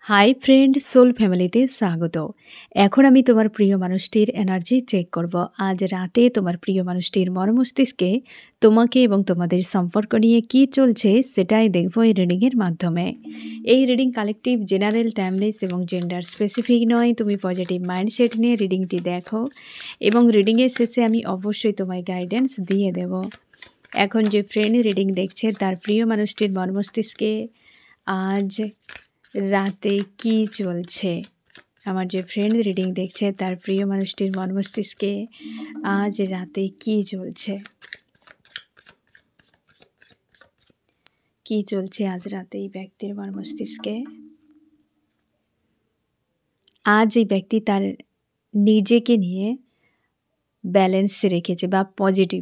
Hi friend, soul ফ্যামিলিতে স্বাগত। এখন আমি তোমার প্রিয় মানুষটির এনার্জি চেক করব। আজ রাতে তোমার প্রিয় মানুষটির মস্তিষ্কে তোমাকে এবং তোমাদের সম্পর্ক নিয়ে কি চলছে সেটাই দেখব এই রিডিংয়ের মাধ্যমে। এই রিডিং কালেকটিভ, জেনারেল, টাইমলেস এবং জেন্ডার স্পেসিফিক নয়। তুমি পজিটিভ মাইন্ডসেট নিয়ে রিডিংটি দেখো এবং রিডিংয়ের শেষে আমি অবশ্যই তোমায় গাইডেন্স দিয়ে দেব। এখন যে ফ্রেন্ড রিডিং দেখছে তার প্রিয় মানুষটির মস্তিষ্কে আজ রাতে কি চলছে। আমার যে ফ্রেন্ড রিডিং দেখছে তার প্রিয় মানুষটির মস্তিষ্কে আজ রাতে কি চলছে, কি চলছে আজ রাতে এই ব্যক্তির মস্তিষ্কে। আজ এই ব্যক্তি তার নিজেকে নিয়ে ব্যালেন্স রেখেছে বা পজিটিভ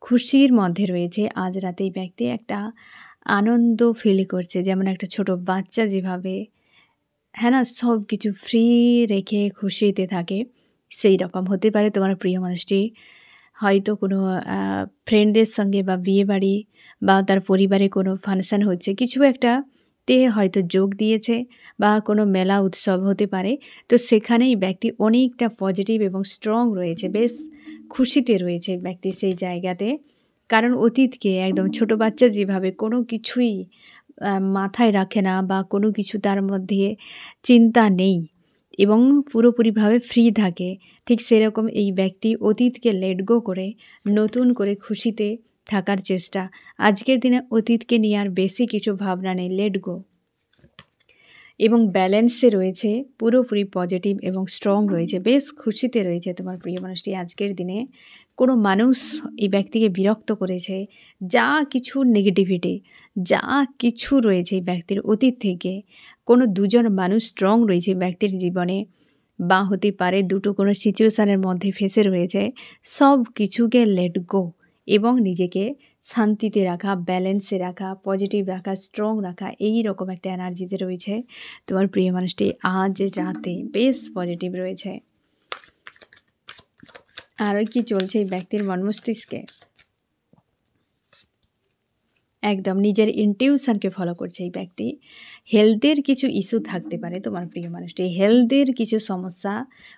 খুশির মধ্যে রয়েছে। আজ রাতে এই ব্যক্তি একটা আনন্দ ফিল করছে, যেমন একটা ছোট বাচ্চা যেভাবে না সব কিছু ফ্রি রেখে খুশিতে থাকে, সেই রকম হতে পারে তোমার প্রিয় মানুষটি হয়তো কোনো ফ্রেন্ডদের সঙ্গে বা বিয়ে বাড়ি বা তার পরিবারে কোনো ফাংশান হচ্ছে, কিছু একটা তে হয়তো যোগ দিয়েছে বা কোনো মেলা উৎসব হতে পারে। তো সেখানেই ব্যক্তি অনেকটা পজিটিভ এবং স্ট্রং রয়েছে, বেশ খুশিতে রয়েছে ব্যক্তি সেই জায়গাতে। কারণ অতীতকে একদম ছোট বাচ্চা যেভাবে কোনো কিছুই মাথায় রাখে না বা কোনো কিছু তার মধ্যে চিন্তা নেই এবং পুরোপুরিভাবে ফ্রি থাকে, ঠিক সেরকম এই ব্যক্তি অতীতকে লেট গো করে নতুন করে খুশিতে থাকার চেষ্টা। আজকের দিনে অতীতকে নিয়ে আর বেশি কিছু ভাবনা নেই, লেট গো এবং ব্যালেন্সে রয়েছে, পুরোপুরি পজিটিভ এবং স্ট্রং রয়েছে, বেশ খুশিতে রয়েছে তোমার প্রিয় মানুষটি। আজকের দিনে কোনো মানুষ এই ব্যক্তিকে বিরক্ত করেছে, যা কিছু নেগেটিভিটি, যা কিছু রয়েছে এই ব্যক্তির অতীত থেকে, কোনো দুজন মানুষ স্ট্রং রয়েছে ব্যক্তির জীবনে বা হতে পারে দুটো কোনো সিচুয়েশানের মধ্যে ফেসে রয়েছে, সব কিছুকে লেট গো এবং নিজেকে শান্তিতে রাখা, ব্যালেন্সে রাখা, পজিটিভ রাখা, স্ট্রং রাখা, এই রকম একটা এনার্জিতে রয়েছে তোমার প্রিয় মানুষটি। আজ রাতে বেশ পজিটিভ রয়েছে। আর কি চলছে এই ব্যক্তির মস্তিষ্কে, একদম নিজের ইনটিউশনকে ফলো করছে এই ব্যক্তি। হেলথের কিছু ইস্যু থাকতে পারে তোমার প্রিয় মানুষটি, হেলথের কিছু সমস্যা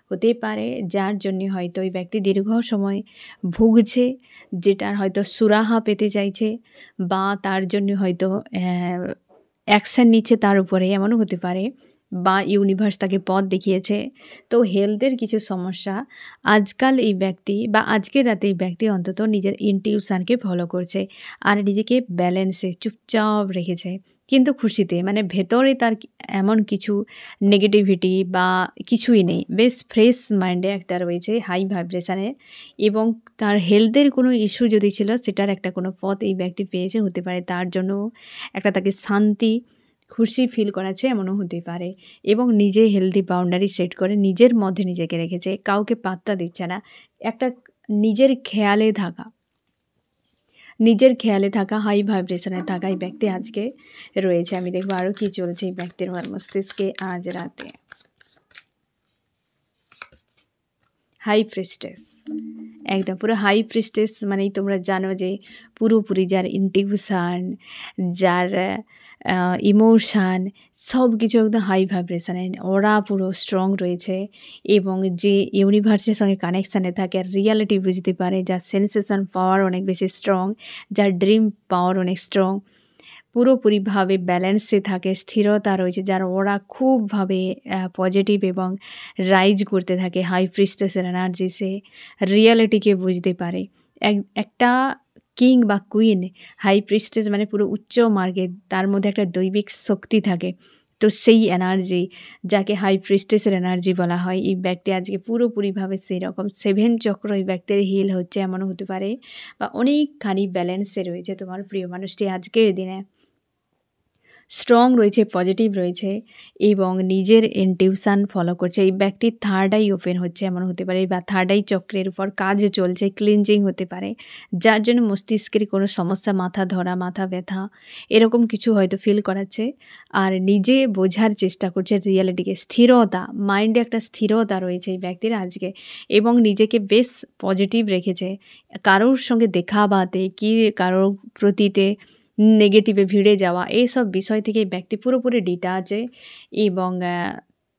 হতে পারে যার জন্য হয়তো এই ব্যক্তি দীর্ঘ সময় ভুগছে, যেটার হয়তো সুরাহা পেতে চাইছে বা তার জন্য হয়তো অ্যাকশান নিচ্ছে তার উপরে, এমনও হতে পারে, বা ইউনিভার্স তাকে পথ দেখিয়েছে। তো হেলথের কিছু সমস্যা আজকাল এই ব্যক্তি বা আজকের রাতে এই ব্যক্তি অন্তত নিজের ইনটিউশনকে ফলো করছে আর নিজেকে ব্যালেন্সে চুপচাপ রেখেছে, কিন্তু খুশিতে, মানে ভেতরে তার এমন কিছু নেগেটিভিটি বা কিছুই নেই, বেশ ফ্রেশ মাইন্ডে একটা রয়েছে, হাই ভাইব্রেশানে। এবং তার হেলথের কোনো ইস্যু যদি ছিল সেটার একটা কোনো পথ এই ব্যক্তি পেয়েছে, হতে পারে তার জন্য একটা তাকে শান্তি খুশি ফিল করাচ্ছে, এমনও হতে পারে। এবং নিজে হেলদি বাউন্ডারি সেট করে নিজের মধ্যে নিজেকে রেখেছে, কাউকে পাত্তা দিচ্ছে না, একটা নিজের খেয়ালে থাকা, নিজের খেয়ালে থাকা, হাই ভাইব্রেশনে থাকা এই ব্যক্তি আজকে রয়েছে। আমি দেখবো আরও কি চলছে এই ব্যক্তির মস্তিষ্কে আজ রাতে। হাই প্রিস্টেস, একদম পুরো হাই প্রিস্টেস মানেই তোমরা জানো যে পুরোপুরি যার ইনটিউশন, যার ইমোশান, সব কিছু একদম হাই ভাইব্রেশানে, ওরা পুরো স্ট্রং রয়েছে এবং যে ইউনিভার্সের সঙ্গে কানেকশানে থাকে, রিয়ালিটি বুঝতে পারে, যার সেন্সেশন পাওয়ার অনেক বেশি স্ট্রং, যার ড্রিম পাওয়ার অনেক স্ট্রং, পুরোপুরিভাবে ব্যালেন্সে থাকে, স্থিরতা রয়েছে, যার ওরা খুবভাবে পজিটিভ এবং রাইজ করতে থাকে হাই প্রিস্টেসের এনার্জি। সে রিয়ালিটিকে বুঝতে পারে। একটা কিং বা কুইন, হাই প্রিস্টেস মানে পুরো উচ্চ মার্গে, তার মধ্যে একটা দৈবিক শক্তি থাকে। তো সেই এনার্জি, যাকে হাই প্রিস্টেসের এনার্জি বলা হয়, এই ব্যক্তি আজকে পুরোপুরিভাবে সেই রকম 7 চক্র এই ব্যক্তির হিল হচ্ছে, এমনও হতে পারে, বা অনেকখানি ব্যালেন্সে রয়েছে তোমার প্রিয় মানুষটি আজকের দিনে, স্ট্রং রয়েছে, পজিটিভ রয়েছে এবং নিজের ইনটিউশন ফলো করছে। এই ব্যক্তির থার্ড আই ওপেন হচ্ছে, এমন হতে পারে, বা থার্ড আই চক্রের উপর কাজ চলছে, ক্লিনজিং হতে পারে, যার জন্য মস্তিষ্কের কোনো সমস্যা, মাথা ধরা, মাথা ব্যথা, এরকম কিছু হয়তো ফিল করাচ্ছে। আর নিজে বোঝার চেষ্টা করছে রিয়ালিটিকে, স্থিরতা, মাইন্ডে একটা স্থিরতা রয়েছে এই ব্যক্তির আজকে এবং নিজেকে বেশ পজিটিভ রেখেছে। কারোর সঙ্গে দেখাবাতে কি কারোর প্রতিতে নেগেটিভে ভিড়ে যাওয়া, এইসব বিষয় থেকে এই ব্যক্তি পুরোপুরি ডিটাচে এবং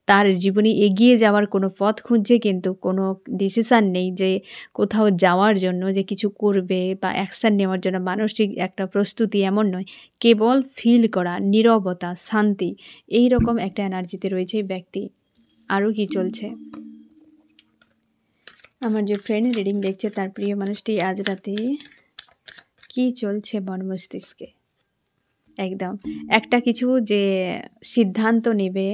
তার জীবনে এগিয়ে যাওয়ার কোনো পথ খুঁজছে, কিন্তু কোনো ডিসিশান নেই যে কোথাও যাওয়ার জন্য যে কিছু করবে বা অ্যাকশান নেওয়ার জন্য মানসিক একটা প্রস্তুতি এমন নয়। কেবল ফিল করা, নীরবতা, শান্তি, এই রকম একটা এনার্জিতে রয়েছে এই ব্যক্তি। আরও কি চলছে? আমার যে ফ্রেন্ড রিডিং দেখছে তার প্রিয় মানুষটি আজ রাতে কি চলছে মন মস্তিষ্কে। একদম একটা কিছু যে সিদ্ধান্ত নেবে,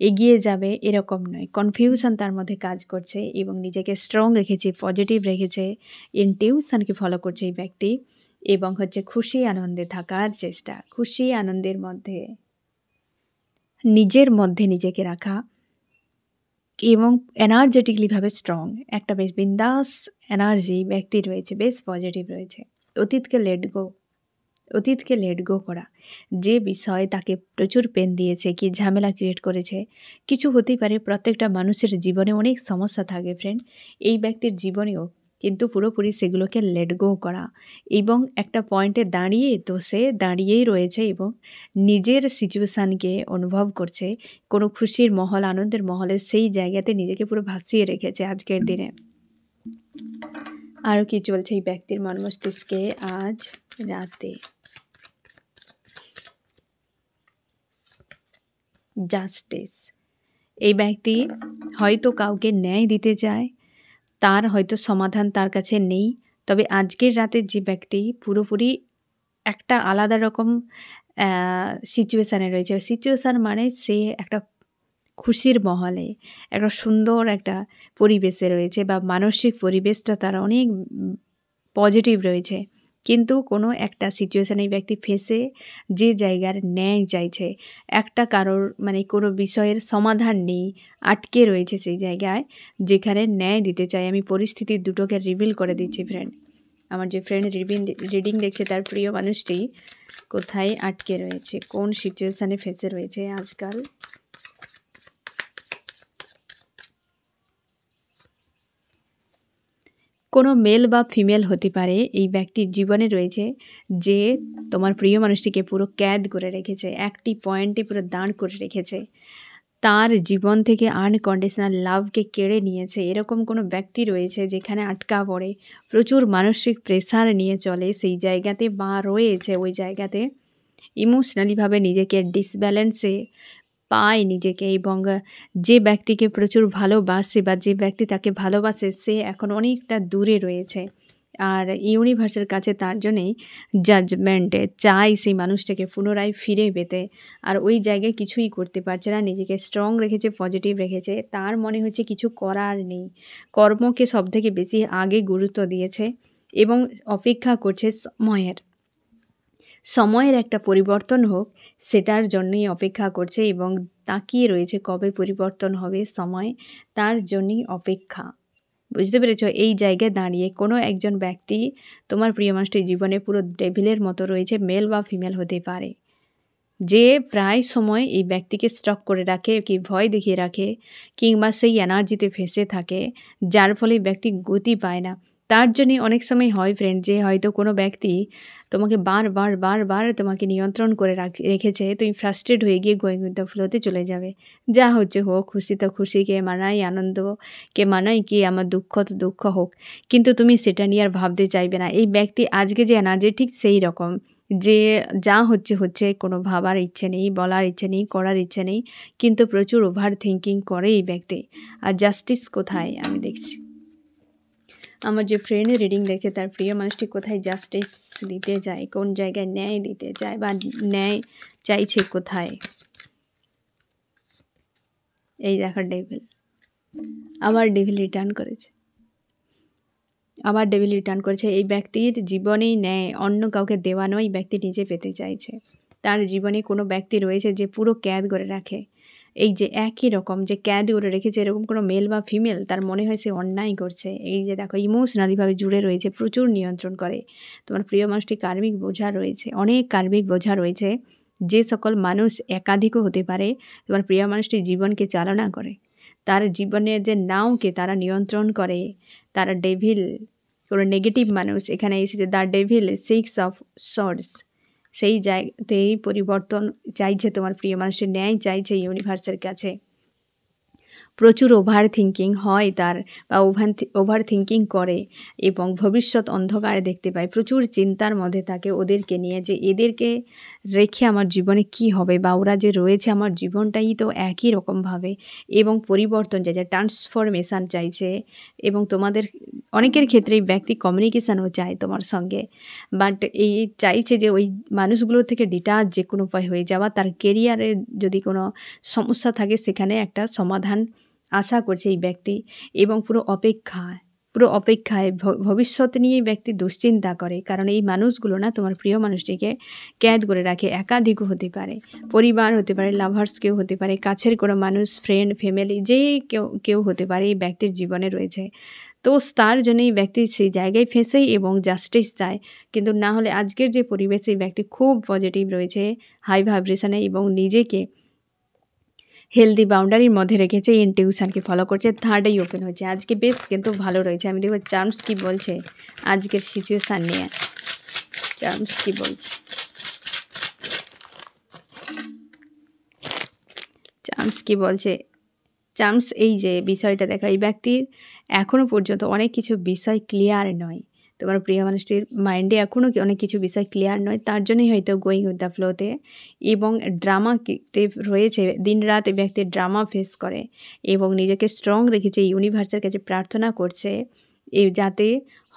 এগিয়ে যাবে এরকম নয়। কনফিউশন তার মধ্যে কাজ করছে এবং নিজেকে স্ট্রং রেখেছে, পজিটিভ রেখেছে, ইনটিউশনকে ফলো করছে এই ব্যক্তি এবং হচ্ছে খুশি আনন্দে থাকার চেষ্টা। খুশি আনন্দের মধ্যে নিজের মধ্যে নিজেকে রাখা এবং এনার্জেটিকলিভাবে স্ট্রং, একটা বেশ বিন্দাস এনার্জি ব্যক্তির রয়েছে, বেশ পজিটিভ রয়েছে। অতীতকে লেট গো করা, যে বিষয় তাকে প্রচুর পেন দিয়েছে, কি ঝামেলা ক্রিয়েট করেছে, কিছু হতেই পারে। প্রত্যেকটা মানুষের জীবনে অনেক সমস্যা থাকে ফ্রেন্ড, এই ব্যক্তির জীবনেও, কিন্তু পুরোপুরি সেগুলোকে লেট গো করা এবং একটা পয়েন্টে দাঁড়িয়ে তো সে দাঁড়িয়েই রয়েছে এবং নিজের সিচুয়েশানকে অনুভব করছে, কোনো খুশির মহল, আনন্দের মহলে সেই জায়গাতে নিজেকে পুরো ভাসিয়ে রেখেছে আজকের দিনে। আরও কি চলছে এই ব্যক্তির মন মস্তিষ্কে আজ রাতে? জাস্টিস, এই ব্যক্তি হয়তো কাউকে ন্যায় দিতে চায়, তার হয়তো সমাধান তার কাছে নেই, তবে আজকের রাতে যে ব্যক্তি পুরোপুরি একটা আলাদা রকম সিচুয়েশানে রয়েছে। সিচুয়েশান মানে সে একটা খুশির মহলে, একটা সুন্দর একটা পরিবেশে রয়েছে বা মানসিক পরিবেশটা তার অনেক পজিটিভ রয়েছে, কিন্তু কোনো একটা সিচুয়েশানে এই ব্যক্তি ফেসে যে জায়গার ন্যায় চাইছে, একটা কারোর মানে কোনো বিষয়ের সমাধান নেই, আটকে রয়েছে সেই জায়গায় যেখানে ন্যায় দিতে চাই। আমি পরিস্থিতির দুটোকে রিভিল করে দিচ্ছি ফ্রেন্ড। আমার যে ফ্রেন্ড রিডিং দেখছে তার প্রিয় মানুষটি কোথায় আটকে রয়েছে, কোন সিচুয়েশানে ফেসে রয়েছে আজকাল। কোনো মেল বা ফিমেল হতে পারে এই ব্যক্তির জীবনে রয়েছে, যে তোমার প্রিয় মানুষটিকে পুরো ক্যাদ করে রেখেছে, একটি পয়েন্টে পুরো দাঁড় করে রেখেছে, তার জীবন থেকে আনকন্ডিশনাল লাভকে কেড়ে নিয়েছে। এরকম কোনো ব্যক্তি রয়েছে যেখানে আটকা পড়ে, প্রচুর মানসিক প্রেসার নিয়ে চলে সেই জায়গাতে বা রয়েছে ওই জায়গাতে, ইমোশনালিভাবে নিজেকে ডিসব্যালেন্সে পায় নিজেকে এবং যে ব্যক্তিকে প্রচুর ভালোবাসে বা যে ব্যক্তি তাকে ভালোবাসে সে এখন অনেকটা দূরে রয়েছে, আর ইউনিভার্সের কাছে তার জন্যেই জাজমেন্টে চাই সেই মানুষটাকে পুনরায় ফিরে পেতে, আর ওই জায়গায় কিছুই করতে পারছে না। নিজেকে স্ট্রং রেখেছে, পজিটিভ রেখেছে, তার মনে হচ্ছে কিছু করার নেই, কর্মকে সবথেকে বেশি আগে গুরুত্ব দিয়েছে এবং অপেক্ষা করছে সময়ের একটা পরিবর্তন হোক, সেটার জন্যই অপেক্ষা করছে এবং তাকিয়ে রয়েছে কবে পরিবর্তন হবে সময়, তার জন্যই অপেক্ষা। বুঝতে পেরেছ? এই জায়গায় দাঁড়িয়ে কোনো একজন ব্যক্তি তোমার প্রিয় মানুষটির জীবনে পুরো ডেভিলের মতো রয়েছে, মেল বা ফিমেল হতে পারে, যে প্রায় সময় এই ব্যক্তিকে স্টক করে রাখে, কি ভয় দেখিয়ে রাখে, কিংবা সেই এনার্জিতে ফেসে থাকে, যার ফলে ব্যক্তি গতি পায় না। তার জন্যে অনেক সময় হয় ফ্রেন্ড যে হয়তো কোনো ব্যক্তি তোমাকে বারবার তোমাকে নিয়ন্ত্রণ করে রেখেছে, তুমি ফ্রাস্ট্রেট হয়ে গিয়ে গোয়িং উইথ দ্য ফ্লোতে চলে যাবে, যা হচ্ছে হোক, খুশি তো খুশিকে মানাই, আনন্দকে মানাই, কি আমার দুঃখ তো দুঃখ হোক, কিন্তু তুমি সেটা নিয়ে আর ভাবতে চাইবে না। এই ব্যক্তি আজকে যে এনার্জি ঠিক সেই রকম, যে যা হচ্ছে, কোনো ভাবার ইচ্ছে নেই, বলার ইচ্ছে নেই, করার ইচ্ছে নেই, কিন্তু প্রচুর ওভার থিঙ্কিং করে এই ব্যক্তি। আর জাস্টিস কোথায় আমি দেখছি, আমার যে ফ্রেন্ড রিডিং দেখছে তার প্রিয় মানুষটি কোথায় জাস্টিস দিতে যায়, কোন জায়গায় ন্যায় দিতে চায় বা ন্যায় চাইছে কোথায়। এই দেখা ডেভিল, আবার ডেভিল রিটার্ন করেছে। এই ব্যক্তির জীবনেই ন্যায় অন্য কাউকে দেওয়া নয়, এই ব্যক্তি নিজে পেতে চাইছে। তার জীবনে কোনো ব্যক্তি রয়েছে যে পুরো ক্যাদ করে রাখে, এই যে একই রকম যে ক্যাদ করে রেখেছে, এরকম কোনো মেল বা ফিমেল তার মনে হয় সে অন্যায় করছে। এই যে দেখো ইমোশনালিভাবে জুড়ে রয়েছে, প্রচুর নিয়ন্ত্রণ করে। তোমার প্রিয় মানুষটি কার্মিক বোঝা রয়েছে, অনেক কার্মিক বোঝা রয়েছে, যে সকল মানুষ একাধিকও হতে পারে তোমার প্রিয় মানুষটি জীবনকে চালনা করে, তার জীবনের যে নাওকে তারা নিয়ন্ত্রণ করে। তারা ডেভিল, কোনো নেগেটিভ মানুষ এখানে এসেছে, দ্য ডেভিল, 6 অফ সোর্ডস, সেই জায়গাতেই পরিবর্তন চাইছে তোমার প্রিয় মানুষের, ন্যায় চাইছে ইউনিভার্সের কাছে। প্রচুর ওভার থিঙ্কিং হয় তার, বা ওভার থিঙ্কিং করে এবং ভবিষ্যৎ অন্ধকারে দেখতে পায়। প্রচুর চিন্তার মধ্যে থাকে ওদেরকে নিয়ে, যে এদেরকে রেখে আমার জীবনে কি হবে, বা ওরা যে রয়েছে আমার জীবনটাই তো একই রকমভাবে, এবং পরিবর্তন চাইছে, ট্রান্সফরমেশান চাইছে। এবং তোমাদের অনেকের ক্ষেত্রেই ব্যক্তি কমিউনিকেশানও চায় তোমার সঙ্গে, বাট এই চাইছে যে ওই মানুষগুলোর থেকে ডিটাচ যে কোনো উপায় হয়ে যাওয়া, তার কেরিয়ারে যদি কোনো সমস্যা থাকে সেখানে একটা সমাধান আশা করছে এই ব্যক্তি। এবং পুরো অপেক্ষায় ভবিষ্যৎ নিয়ে এই ব্যক্তি দুশ্চিন্তা করে, কারণ এই মানুষগুলো না তোমার প্রিয় মানুষটিকে ক্যাদ করে রাখে। একাধিকও হতে পারে, পরিবার হতে পারে, লাভার্স কেউ হতে পারে, কাছের কোনো মানুষ, ফ্রেন্ড, ফ্যামিলি, যে কেউ হতে পারে এই ব্যক্তির জীবনে রয়েছে। তো তার জন্য এই ব্যক্তি সেই জায়গায় ফেঁসেই এবং জাস্টিস চায়। কিন্তু না হলে আজকের যে পরিবেশে এই ব্যক্তি খুব পজিটিভ রয়েছে, হাই ভাইব্রেশনে, এবং নিজেকে হেলদি বাউন্ডারির মধ্যে রেখেছে, ইনটিউশনকে ফলো করছে, থার্ডেই ওপেন হয়েছে। আজকে বেশ কিন্তু ভালো রয়েছে। আমি দেখব চার্মস কি বলছে আজকের সিচুয়েশান নিয়ে। চার্মস কি বলছে, চার্মস কি বলছে। চার্মস এই যে বিষয়টা দেখা, এই ব্যক্তির এখনও পর্যন্ত অনেক কিছু বিষয় ক্লিয়ার নয়। তোমার প্রিয় মানুষটির মাইন্ডে এখনও অনেক কিছু বিষয় ক্লিয়ার নয়, তার জন্যই হয়তো গোয়িং উইথ দ্য ফ্লোতে এবং ড্রামাতে রয়েছে। দিনরাত এই ব্যক্তি ড্রামা ফেস করে এবং নিজেকে স্ট্রং রেখেছে, ইউনিভার্সের কাছে প্রার্থনা করছে যাতে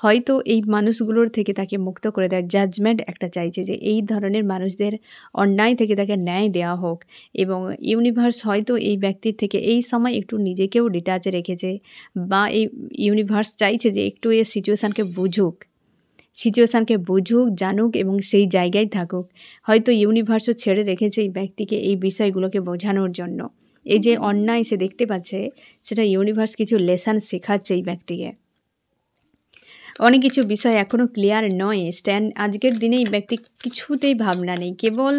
হয়তো এই মানুষগুলোর থেকে তাকে মুক্ত করে দেয়। জাজমেন্ট একটা চাইছে যে এই ধরনের মানুষদের অন্যায় থেকে তাকে ন্যায় দেওয়া হোক, এবং ইউনিভার্স হয়তো এই ব্যক্তির থেকে এই সময় একটু নিজেকেও ডিটাচে রেখেছে, বা এই ইউনিভার্স চাইছে যে একটু এই সিচুয়েশানকে বুঝুক, জানুক এবং সেই জায়গায় থাকুক। হয়তো ইউনিভার্সও ছেড়ে রেখেছে এই ব্যক্তিকে এই বিষয়গুলোকে বোঝানোর জন্য। এই যে অন্যায় সে দেখতে পাচ্ছে, সেটা ইউনিভার্স কিছু লেসন শেখাচ্ছে এই ব্যক্তিকে। অনেক কিছু বিষয় এখনও ক্লিয়ার নয়। আজকের দিনে এই ব্যক্তি কিছুতেই ভাবনা নেই, কেবল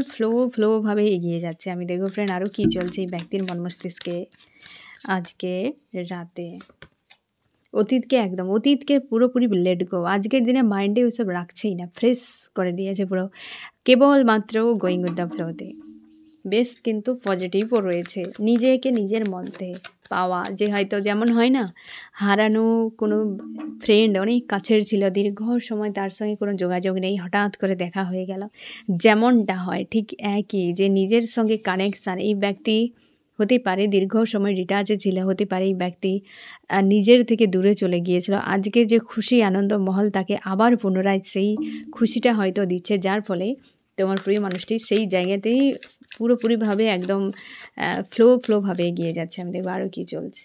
ফ্লোভাবে এগিয়ে যাচ্ছে। আমি দেখব ফ্রেন্ড আরও কী চলছে এই ব্যক্তির মন মস্তিষ্কে আজকে রাতে। অতীতকে পুরোপুরি লেট গো। আজকের দিনে মাইন্ডে ওইসব রাখছেই না, ফ্রেশ করে দিয়েছে পুরো, কেবলমাত্র গোয়িং উইথ দ্য ফ্লোতে। বেশ কিন্তু পজিটিভও রয়েছে, নিজেকে নিজের মধ্যে পাওয়া, যে হয়তো যেমন হয় না, হারানো কোনো ফ্রেন্ড অনেক কাছের ছিল, দীর্ঘ সময় তার সঙ্গে কোনো যোগাযোগ নেই, হঠাৎ করে দেখা হয়ে গেল, যেমনটা হয় ঠিক একই, যে নিজের সঙ্গে কানেকশান। এই ব্যক্তি হতে পারে দীর্ঘ সময় ডিটাচে ছিল, হতে পারে এই ব্যক্তি নিজের থেকে দূরে চলে গিয়েছিল। আজকে যে খুশি আনন্দ মহল তাকে আবার পুনরায় সেই খুশিটা হয়তো দিচ্ছে, যার ফলে তোমার প্রিয় মানুষটি সেই জায়গাতেই পুরোপুরিভাবে একদম ফ্লোভাবে এগিয়ে যাচ্ছে। আমি দেখবো আরও কী চলছে।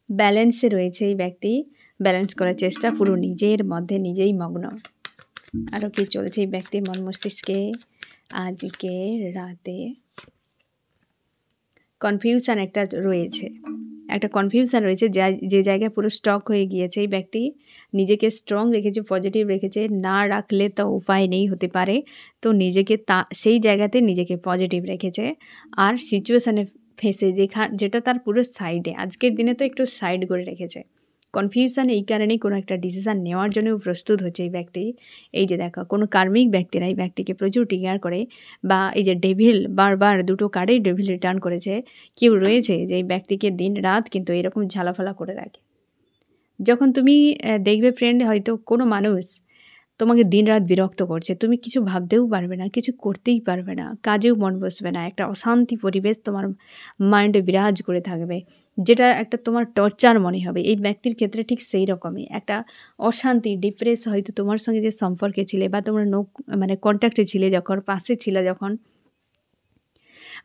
ব্যালেন্সে রয়েছে এই ব্যক্তি, ব্যালেন্স করার চেষ্টা, পুরো নিজের মধ্যে নিজেই মগ্ন। আরও কী চলছে এই ব্যক্তির মন মস্তিষ্কে আজকে রাতে। কনফিউশান একটা রয়েছে, যে জায়গায় পুরো স্টক হয়ে গিয়েছে। এই ব্যক্তি নিজেকে স্ট্রং রেখেছে, পজিটিভ রেখেছে, না রাখলে তো উপায় নেই হতে পারে, তো নিজেকে সেই জায়গাতে নিজেকে পজিটিভ রেখেছে। আর সিচুয়েশানে ফেসে যেটা তার পুরো সাইডে, আজকের দিনে তো একটু সাইড করে রেখেছে। কনফিউশান এই কারণেই কোনো একটা ডিসিশান নেওয়ার জন্যও প্রস্তুত হচ্ছে এই ব্যক্তি। এই যে দেখো, কোনো কার্মিক ব্যক্তিরা এই ব্যক্তিকে প্রচুর ট্রিগার করে, বা এই যে ডেভিল, বারবার দুটো কার্ডেই ডেভিল রিটার্ন করেছে। কেউ রয়েছে যে এই ব্যক্তিকে দিন রাত কিন্তু এরকম ঝালাফালা করে রাখে। যখন তুমি দেখবে ফ্রেন্ড, হয়তো কোনো মানুষ তোমাকে দিনরাত বিরক্ত করছে, তুমি কিছু ভাবতেও পারবে না, কিছু করতেই পারবে না, কাজেও মন বসবে না, একটা অশান্তি পরিবেশ তোমার মাইন্ডে বিরাজ করে থাকবে, যেটা একটা তোমার টর্চার মনে হবে। এই ব্যক্তির ক্ষেত্রে ঠিক সেই রকমই একটা অশান্তি, ডিপ্রেস, হয়তো তোমার সঙ্গে যে সম্পর্কে ছিলে, বা তোমরা কন্ট্যাক্টে ছিলে যখন, পাশে ছিলে যখন,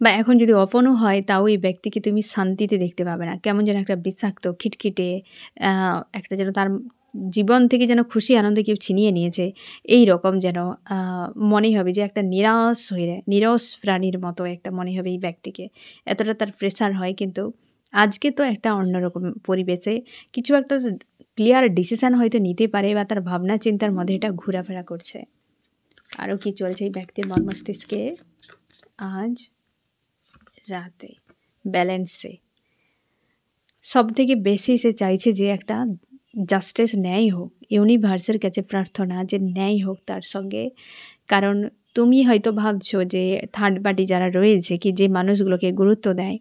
বা এখন যদি অপনও হয়, তাও এই ব্যক্তিকে তুমি শান্তিতে দেখতে পাবে না। কেমন যেন একটা বিষাক্ত, খিটখিটে, একটা যেন তার জীবন থেকে যেন খুশি আনন্দ কেউ ছিনিয়ে নিয়েছে, এই রকম যেন মনে হবে, যে একটা নিরস প্রাণীর মতো একটা মনে হবে এই ব্যক্তিকে। এতটা তার প্রেশার হয়। কিন্তু আজকে তো একটা অন্যরকম পরিবেশে কিছু একটা ক্লিয়ার ডিসিশান হয়তো নিতে পারে, বা তার ভাবনা চিন্তার মধ্যে এটা ঘোরাফেরা করছে। আরও কি চলছে এই ব্যক্তির মন মস্তিষ্কে আজ রাতে। ব্যালেন্সে সবথেকে বেশি সে চাইছে যে একটা জাস্টিস ন্যায় হোক, ইউনিভার্সের কাছে প্রার্থনা যে ন্যায় হোক তার সঙ্গে। কারণ তুমি হয়তো ভাবছো যে থার্ড পার্টি যারা রয়েছে কি যে মানুষগুলোকে গুরুত্ব দেয়,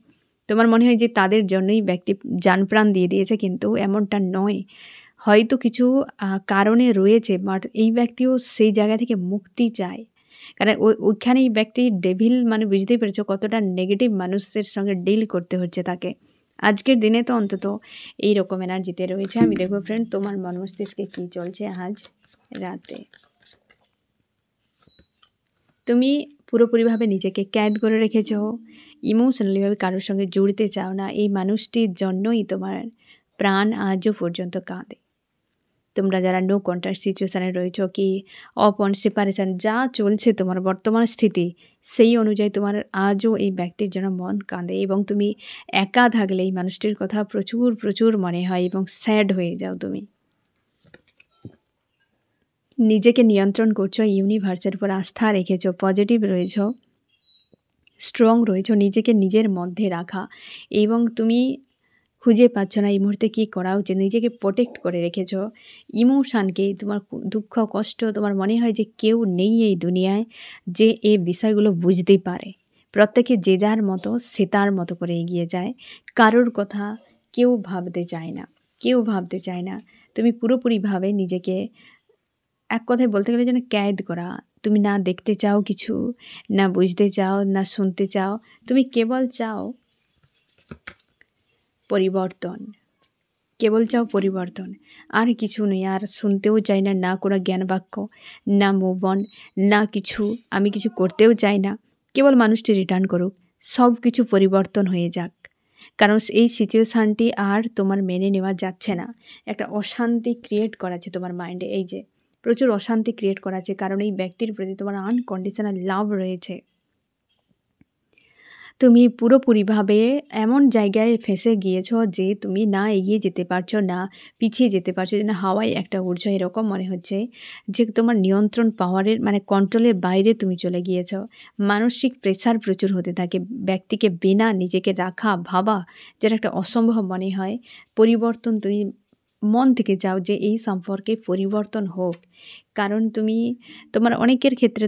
তোমার মনে হয় যে তাদের জন্যই ব্যক্তি জানপ্রাণ দিয়ে দিয়েছে, কিন্তু এমনটা নয়। হয়তো কিছু কারণে রয়েছে, বাট এই ব্যক্তিও সেই জায়গা থেকে মুক্তি চায়। কারণ ওইখানে এই ব্যক্তি ডেভিল, মানে বুঝতেই পেরেছো কতটা নেগেটিভ মানুষের সঙ্গে ডিল করতে হচ্ছে তাকে। আজকের দিনে তো অন্তত এইরকম এনার্জিতে রয়েছে। আমি দেখবো ফ্রেন্ড তোমার মন মস্তিষ্কে কী চলছে আজ রাতে। তুমি পুরোপুরিভাবে নিজেকে ক্যাদ করে রেখেছো, ইমোশনালিভাবে কারোর সঙ্গে জুড়তে চাও না। এই মানুষটির জন্যই তোমার প্রাণ আজও পর্যন্ত কাঁদে। তোমরা যারা নো কন্ট্যাক্ট সিচুয়েশানে রয়েছো কি অপন সেপারেশান যা চলছে তোমার বর্তমান স্থিতি, সেই অনুযায়ী তোমার আজও এই ব্যক্তির জন্য মন কাঁদে, এবং তুমি একা থাকলে এই মানুষটির কথা প্রচুর প্রচুর মনে হয় এবং স্যাড হয়ে যাও। তুমি নিজেকে নিয়ন্ত্রণ করছো, ইউনিভার্সের উপর আস্থা রেখেছো, পজিটিভ রয়েছ, স্ট্রং রয়েছ, নিজেকে নিজের মধ্যে রাখা, এবং তুমি খুঁজে পাচ্ছ না এই মুহূর্তে কী করা উচিত। নিজেকে প্রোটেক্ট করে রেখেছো ইমোশানকে। তোমার দুঃখ কষ্ট, তোমার মনে হয় যে কেউ নেই এই দুনিয়ায় যে এই বিষয়গুলো বুঝতেই পারে। প্রত্যেকে যে যার মতো সে তার মতো করে এগিয়ে যায়, কারোর কথা কেউ ভাবতে চায় না, কেউ ভাবতে চায় না। তুমি পুরোপুরিভাবে নিজেকে এক কথায় বলতে গেলে যেন ক্যাদ করা। তুমি না দেখতে চাও কিছু, না বুঝতে চাও, না শুনতে চাও। তুমি কেবল চাও পরিবর্তন, কেবল চাও পরিবর্তন, আর কিছু নেই। আর শুনতেও চাই না, না কোনো জ্ঞান বাক্য, না মুভ অন, না কিছু। আমি কিছু করতেও চাই না, কেবল মানুষটি রিটার্ন করুক, সব কিছু পরিবর্তন হয়ে যাক। কারণ এই সিচুয়েশানটি আর তোমার মেনে নেওয়া যাচ্ছে না। একটা অশান্তি ক্রিয়েট করাচ্ছে তোমার মাইন্ডে, এই যে প্রচুর অশান্তি ক্রিয়েট করাচ্ছে, কারণ এই ব্যক্তির প্রতি তোমার আনকন্ডিশনাল লাভ রয়েছে। তুমি পুরোপুরিভাবে এমন জায়গায় ফেঁসে গিয়েছো যে তুমি না এগিয়ে যেতে পারছো, না পিছিয়ে যেতে পারছো, যেন হাওয়ায় একটা উড়ছো। এরকম মনে হচ্ছে যে তোমার নিয়ন্ত্রণ পাওয়ারের, মানে কন্ট্রোলের বাইরে তুমি চলে গিয়েছো। মানসিক প্রেসার প্রচুর হতে থাকে। ব্যক্তিকে বিনা নিজেকে রাখা, ভাবা যেন একটা অসম্ভব মনে হয়। পরিবর্তন তুমি মন থেকে চাও যে এই সম্পর্কে পরিবর্তন হোক। কারণ তুমি তোমার অনেকের ক্ষেত্রে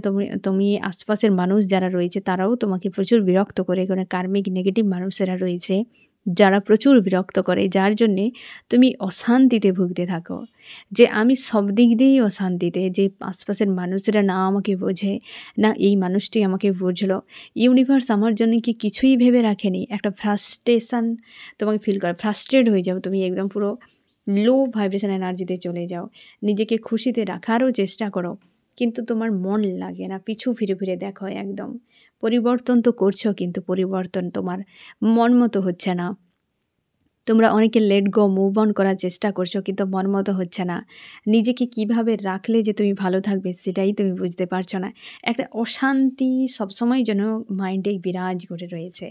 তুমি আশপাশের মানুষ যারা রয়েছে তারাও তোমাকে প্রচুর বিরক্ত করে। কোনো কার্মিক নেগেটিভ মানুষেরা রয়েছে যারা প্রচুর বিরক্ত করে, যার জন্যে তুমি অশান্তিতে ভুগতে থাকো। যে আমি সব দিক দিয়েই অশান্তিতে, যে আশপাশের মানুষেরা না আমাকে বোঝে, না এই মানুষটি আমাকে বুঝলো। ইউনিভার্স আমার জন্য কি কিছুই ভেবে রাখেনি। একটা ফ্রাস্ট্রেশন তোমাকে ফিল করে, ফ্রাস্ট্রেট হয়ে যাও তুমি, একদম পুরো লো ভাইব্রেশন এনার্জিতে চলে যাও। নিজেকে খুশিতে রাখারও চেষ্টা করো, কিন্তু তোমার মন লাগে না, পিছু ফিরে ফিরে দেখো। একদম পরিবর্তন তো করছো, কিন্তু পরিবর্তন তোমার মন মতো হচ্ছে না। তোমরা অনেকে লেট গো, মুভ অন করার চেষ্টা করছো, কিন্তু মন মতো হচ্ছে না। নিজেকে কিভাবে রাখলে যে তুমি ভালো থাকবে সেটাই তুমি বুঝতে পারছো না। একটা অশান্তি সবসময় যেন মাইন্ডে বিরাজ করে রয়েছে,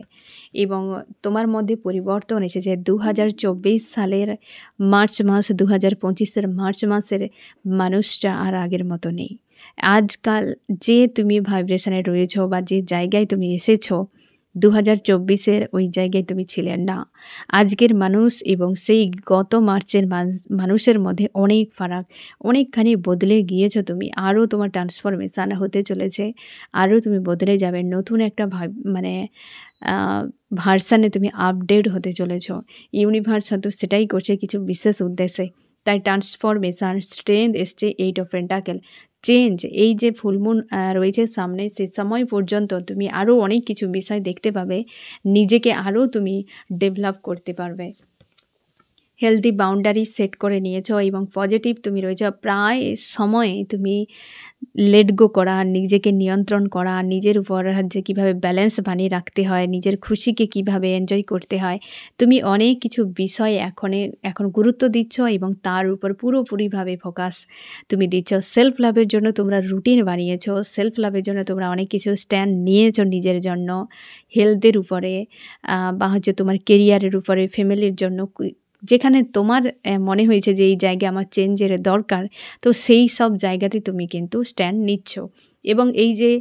এবং তোমার মধ্যে পরিবর্তন এসেছে 2024 সালের মার্চ মাস, 2025-এর মার্চ মাসের মানুষটা আর আগের মতো নেই। আজকাল যে তুমি ভাইব্রেশনে রয়েছো বা যে জায়গায় তুমি এসেছো, 2024-এর ওই জায়গায় তুমি ছিলে না। আজকের মানুষ এবং সেই গত মার্চের মানুষের মধ্যে অনেক ফারাক, অনেকখানি বদলে গিয়েছো তুমি। আরও তোমার ট্রান্সফরমেশান হতে চলেছে, আরও তুমি বদলে যাবে। নতুন একটা ভার্সানে তুমি আপডেট হতে চলেছ। ইউনিভার্স হয়তো সেটাই করছে কিছু বিশেষ উদ্দেশ্যে। তাই ট্রান্সফরমেশান, স্ট্রেংথ এসছে, 8 অফ পেন্টাকেল, চেঞ্জ। এই যে ফুলমুন রয়েছে সামনে, সে সময় পর্যন্ত তুমি আরও অনেক কিছু বিষয় দেখতে পাবে, নিজেকে আরও তুমি ডেভেলপ করতে পারবে। হেলদি বাউন্ডারি সেট করে নিয়েছ এবং পজিটিভ তুমি রয়েছ। প্রায় সময়ে তুমি লেট গো করা, নিজেকে নিয়ন্ত্রণ করা, নিজের উপর যে কীভাবে ব্যালেন্স বানিয়ে রাখতে হয়, নিজের খুশিকে কিভাবে এনজয় করতে হয়, তুমি অনেক কিছু বিষয় এখন গুরুত্ব দিচ্ছ এবং তার উপর পুরোপুরিভাবে ফোকাস তুমি দিচ্ছ। সেলফ লাভের জন্য তোমরা রুটিন বানিয়েছ, সেলফ লাভের জন্য তোমরা অনেক কিছু স্ট্যান্ড নিয়েছ নিজের জন্য, হেলথের উপরে বা হচ্ছে তোমার কেরিয়ারের উপরে, ফ্যামিলির জন্য। যেখানে তোমার মনে হয়েছে যে এই জায়গায় আমার চেঞ্জের দরকার, তো সেই সব জায়গাতে তুমি কিন্তু স্ট্যান্ড নিচ্ছ। এবং এই যে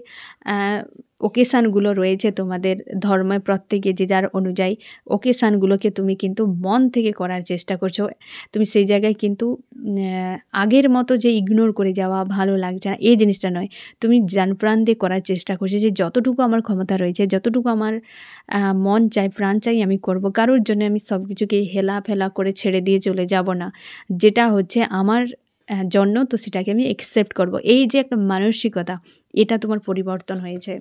ওকেশানগুলো রয়েছে তোমাদের ধর্মে প্রত্যেকে যে যার অনুযায়ী ওকেশানগুলোকে তুমি কিন্তু মন থেকে করার চেষ্টা করছো। তুমি সেই জায়গায় কিন্তু আগের মতো যে ইগনোর করে যাওয়া, ভালো লাগছে না, এই জিনিসটা নয়। তুমি জানপ্রাণ দিয়ে করার চেষ্টা করছো যে যতটুকু আমার ক্ষমতা রয়েছে, যতটুকু আমার মন চাই, প্রাণ চাই আমি করব। কারোর জন্য আমি সব কিছুকে হেলা-ফেলা করে ছেড়ে দিয়ে চলে যাব না। যেটা হচ্ছে আমার জন্য, তো সেটাকে আমি অ্যাকসেপ্ট করব। এই যে একটা মানসিকতা, এটা তোমার পরিবর্তন হয়েছে।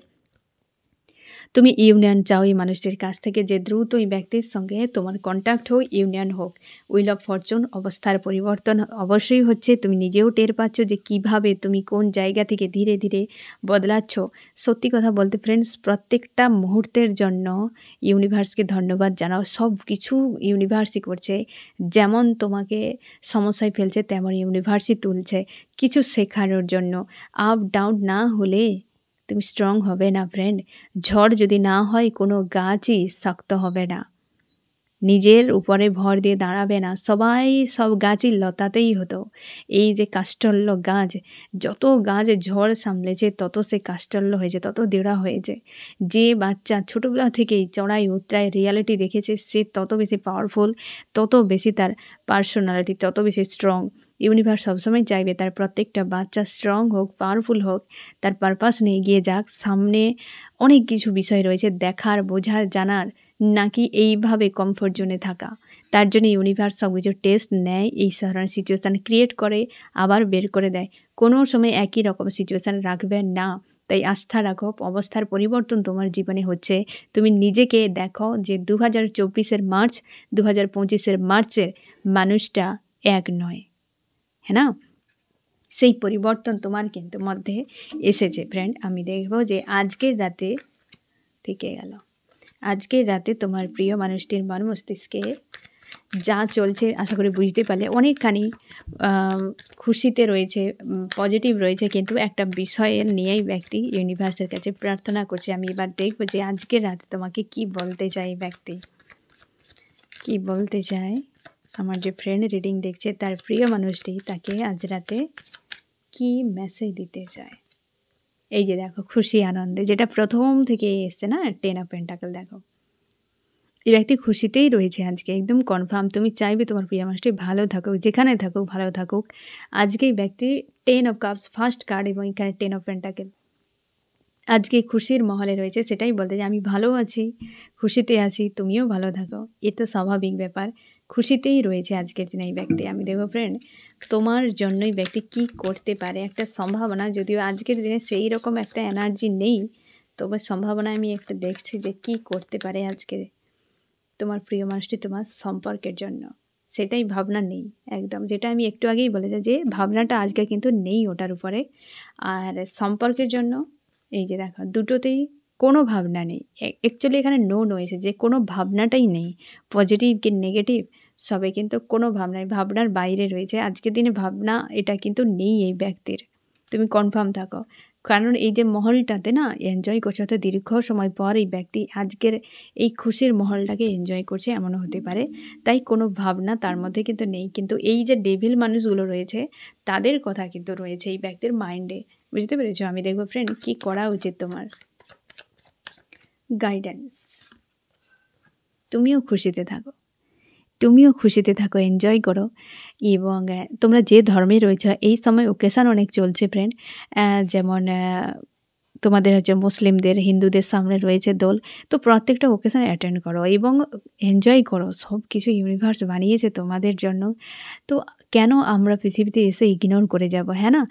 তুমি ইউনিয়ন চাও এই মানুষটির কাছ থেকে, যে দ্রুত এই ব্যক্তির সঙ্গে তোমার কন্ট্যাক্ট হোক, ইউনিয়ন হোক। উইল অফ ফরচুন, অবস্থার পরিবর্তন অবশ্যই হচ্ছে। তুমি নিজেও টের পাচ্ছ যে কিভাবে তুমি কোন জায়গা থেকে ধীরে ধীরে বদলাচ্ছ। সত্যি কথা বলতে ফ্রেন্ডস, প্রত্যেকটা মুহূর্তের জন্য ইউনিভার্সকে ধন্যবাদ জানাও। সব কিছু ইউনিভার্সই করছে। যেমন তোমাকে সমস্যায় ফেলছে, তেমন ইউনিভার্সই তুলছে কিছু শেখানোর জন্য। আপ ডাউন না হলে তুমি স্ট্রং হবে না ফ্রেন্ড। ঝড় যদি না হয় কোনো গাছই শক্ত হবে না, নিজের উপরে ভর দিয়ে দাঁড়াবে না। সবাই সব গাছই লতাতেই হতো। এই যে কাষ্ঠল্য গাছ, যত গাছ ঝড় সামলেছে তত সে কাষ্ঠল্য হয়েছে, তত দৃঢ় হয়েছে। যে বাচ্চা ছোটোবেলা থেকেই চড়াই উতরাই রিয়ালিটি দেখেছে, সে তত বেশি পাওয়ারফুল, তত বেশি তার পার্সোনালিটি, তত বেশি স্ট্রং। ইউনিভার্স সবসময় চাইবে তার প্রত্যেকটা বাচ্চা স্ট্রং হোক, পাওয়ারফুল হোক, তার পারপাস নিয়ে এগিয়ে যাক। সামনে অনেক কিছু বিষয় রয়েছে দেখার, বোঝার, জানার, নাকি এইভাবে কমফোর্ট জোনে থাকা। তার জন্য ইউনিভার্স সব কিছু টেস্ট নেয়, এই ধরনের সিচুয়েশান ক্রিয়েট করে, আবার বের করে দেয়। কোনো সময় একই রকম সিচুয়েশান রাখবে না। তাই আস্থা রাখো, অবস্থার পরিবর্তন তোমার জীবনে হচ্ছে। তুমি নিজেকে দেখো যে 2024-এর মার্চ, 2025-এর মার্চের মানুষটা এক নয়, হ্যাঁ না? সেই পরিবর্তন তোমার কিন্তু মধ্যে এসেছে ফ্রেন্ড। আমি দেখব যে আজকের রাতে থেকে গেল, আজকের রাতে তোমার প্রিয় মানুষটির মন মস্তিষ্কে যা চলছে আশা করি বুঝতে পারলে। অনেকখানি খুশিতে রয়েছে, পজিটিভ রয়েছে, কিন্তু একটা বিষয়ের নিয়েই ব্যক্তি ইউনিভার্সের কাছে প্রার্থনা করছে। আমি এবার দেখব যে আজকের রাতে তোমাকে কি বলতে চায় ব্যক্তি, কি বলতে চায়। আমার যে ফ্রেন্ড রিডিং দেখছে তার প্রিয় মানুষটি তাকে আজ রাতে কি মেসেজ দিতে চায়। এই যে দেখো, খুশি আনন্দে, যেটা প্রথম থেকে এসছে না, 10 অফ পেন্টাকল। দেখো এই ব্যক্তি খুশিতেই রয়েছে আজকে, একদম কনফার্ম। তুমি চাইবে তোমার প্রিয় মানুষটি ভালো থাকুক, যেখানে থাকুক ভালো থাকুক। আজকে এই ব্যক্তি 10 অফ কাপস ফার্স্ট কার্ড এবং এখানে 10 অফ পেন্টাকল আজকে খুশির মহলে রয়েছে। সেটাই বলতে যে আমি ভালো আছি, খুশিতে আছি, তুমিও ভালো থাকো। এ তো স্বাভাবিক ব্যাপার, খুশিতেই রয়েছে আজকের দিনে এই ব্যক্তি। আমি দেখো ফ্রেন্ড, তোমার জন্যই ব্যক্তি কি করতে পারে একটা সম্ভাবনা, যদিও আজকের দিনে সেই রকম একটা এনার্জি নেই, তবে সম্ভাবনা আমি একটা দেখছি যে কি করতে পারে আজকে তোমার প্রিয় মানুষটি তোমার সম্পর্কের জন্য। সেটাই ভাবনা নেই একদম, যেটা আমি একটু আগেই বলেছি যে ভাবনাটা আজকে কিন্তু নেই ওটার উপরে। আর সম্পর্কের জন্য এই যে দেখো, দুটোতেই কোনো ভাবনা নেই। অ্যাকচুয়ালি এখানে নো এসে যে কোনো ভাবনাটাই নেই, পজিটিভ কি নেগেটিভ সবে কিন্তু কোনো ভাবনার বাইরে রয়েছে আজকের দিনে। ভাবনা এটা কিন্তু নেই এই ব্যক্তির, তুমি কনফার্ম থাকো। কারণ এই যে মহলটাতে না এনজয় করছে, অর্থাৎ দীর্ঘ সময় পর এই ব্যক্তি আজকের এই খুশির মহলটাকে এনজয় করছে, এমনও হতে পারে। তাই কোনো ভাবনা তার মধ্যে কিন্তু নেই। কিন্তু এই যে ডেভিল মানুষগুলো রয়েছে তাদের কথা কিন্তু রয়েছে এই ব্যক্তির মাইন্ডে, বুঝতে পেরেছো? আমি দেখবো ফ্রেন্ড কি করা উচিত তোমার। গাইডেন্স, তুমিও খুশিতে থাকো, তুমিও খুশিতে থাকো, এনজয় করো। এবং তোমরা যে ধর্মে রয়েছে এই সময় ওকেশান অনেক চলছে ফ্রেন্ড। যেমন তোমাদের হচ্ছে মুসলিমদের, হিন্দুদের সামনে রয়েছে দোল, তো প্রত্যেকটা ওকেশান অ্যাটেন্ড করো এবং এনজয় করো। সব কিছু ইউনিভার্স বানিয়েছে তোমাদের জন্য, তো কেন আমরা পৃথিবীতে এসে ইগনোর করে যাব, হ্যাঁ না?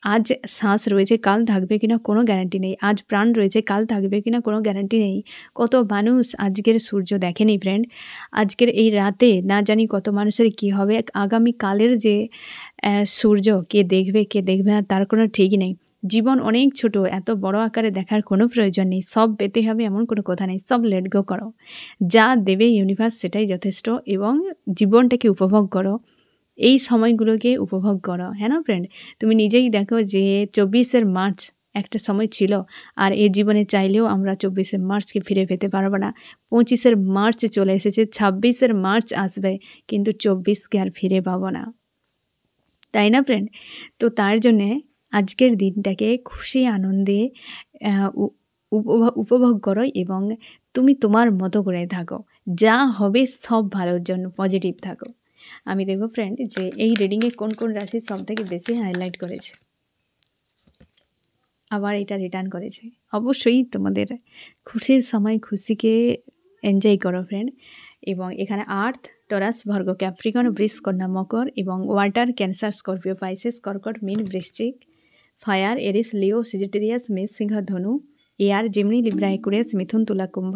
আজ শ্বাস রয়েছে, কাল থাকবে কিনা কোনো গ্যারান্টি নেই। আজ প্রাণ রয়েছে, কাল থাকবে কিনা কোনো গ্যারান্টি নেই। কত মানুষ আজকের সূর্য দেখেনি ফ্রেন্ড, আজকের এই রাতে না জানি কত মানুষের কি হবে। আগামী কালের যে সূর্য কে দেখবে না তার কোনো ঠিক নেই। জীবন অনেক ছোট, এত বড় আকারে দেখার কোনো প্রয়োজন নেই। সব পেতে হবে এমন কোনো কথা নেই, সব লেট গো করো। যা দেবে ইউনিভার্স সেটাই যথেষ্ট, এবং জীবনটাকে উপভোগ করো, এই সময়গুলোকে উপভোগ করো, হ্যাঁ না ফ্রেন্ড? তুমি নিজেই দেখো যে 24 মার্চ একটা সময় ছিল, আর এই জীবনে চাইলেও আমরা 24 মার্চকে ফিরে পেতে পারবো না। 25 মার্চ চলে এসেছে, 26 মার্চ আসবে, কিন্তু 24কে আর ফিরে পাবো না, তাই না ফ্রেন্ড? তো তার জন্যে আজকের দিনটাকে খুশি আনন্দে উপভোগ করো এবং তুমি তোমার মতো করে থাকো। যা হবে সব ভালোর জন্য পজিটিভ থাকো। আমি দেখব ফ্রেন্ড যে এই রিডিংয়ে কোন কোন রাশি সবথেকে বেশি হাইলাইট করেছে, আবার এটা রিটার্ন করেছে। অবশ্যই তোমাদের খুশির সময় খুশিকে এনজয় করো ফ্রেন্ড। এবং এখানে আর্থ, টরাস, ভার্গ, ক্যাপ্রিকন, বৃষ, কন্যা, মকর এবং ওয়াটার, ক্যান্সার, স্করপিও, পাইসেস, কর্কট, মীন, বৃশ্চিক, ফায়ার, এরিস, লিও, সিজিটেরিয়াস, মেষ, সিংহ, ধনু, এয়ার, জিমনি, লিব্রা, একুরিয়াস, মিথুন, তুলা, কুম্ভ,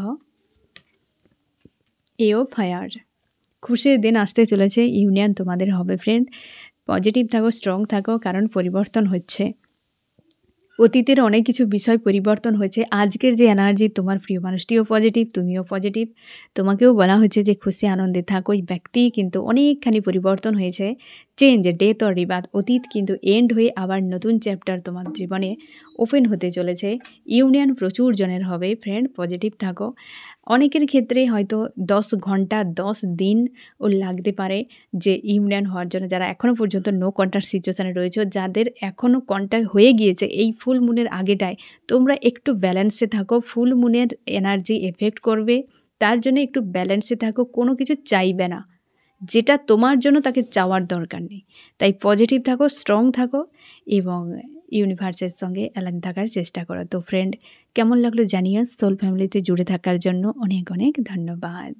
এও ফায়ার। খুশির দিন আসতে চলেছে, ইউনিয়ন তোমাদের হবে ফ্রেন্ড। পজিটিভ থাকো, স্ট্রং থাকো, কারণ পরিবর্তন হচ্ছে। অতীতের অনেক কিছু বিষয় পরিবর্তন হয়েছে। আজকের যে এনার্জি, তোমার প্রিয় মানুষটিও পজিটিভ, তুমিও পজিটিভ। তোমাকেও বলা হচ্ছে যে খুশি আনন্দে থাকো। ওই ব্যক্তি কিন্তু অনেকখানি পরিবর্তন হয়েছে। চেঞ্জ, ডেথ অর রিবার্থ, অতীত কিন্তু এন্ড হয়ে আবার নতুন চ্যাপ্টার তোমার জীবনে ওপেন হতে চলেছে। ইউনিয়ন প্রচুর জনের হবে ফ্রেন্ড, পজিটিভ থাকো। অনেকের ক্ষেত্রে হয়তো 10 ঘন্টা 10 দিন ও লাগতে পারে যে ইউনিয়ন হওয়ার জন্য, যারা এখনও পর্যন্ত নো কন্ট্যাক্ট সিচুয়েশানে রয়েছে। যাদের এখনও কন্ট্যাক্ট হয়ে গিয়েছে এই ফুল মুনের আগেটায়, তোমরা একটু ব্যালেন্সে থাকো। ফুল মুনের এনার্জি এফেক্ট করবে, তার জন্য একটু ব্যালেন্সে থাকো। কোনো কিছু চাইবে না, যেটা তোমার জন্য তাকে চাওয়ার দরকার নেই। তাই পজিটিভ থাকো, স্ট্রং থাকো এবং ইউনিভার্সের সঙ্গে অ্যালাইন থাকার চেষ্টা করো। তো ফ্রেন্ড, কেমন লাগলো জানিও। সোল ফ্যামিলিতে জুড়ে থাকার জন্য অনেক অনেক ধন্যবাদ।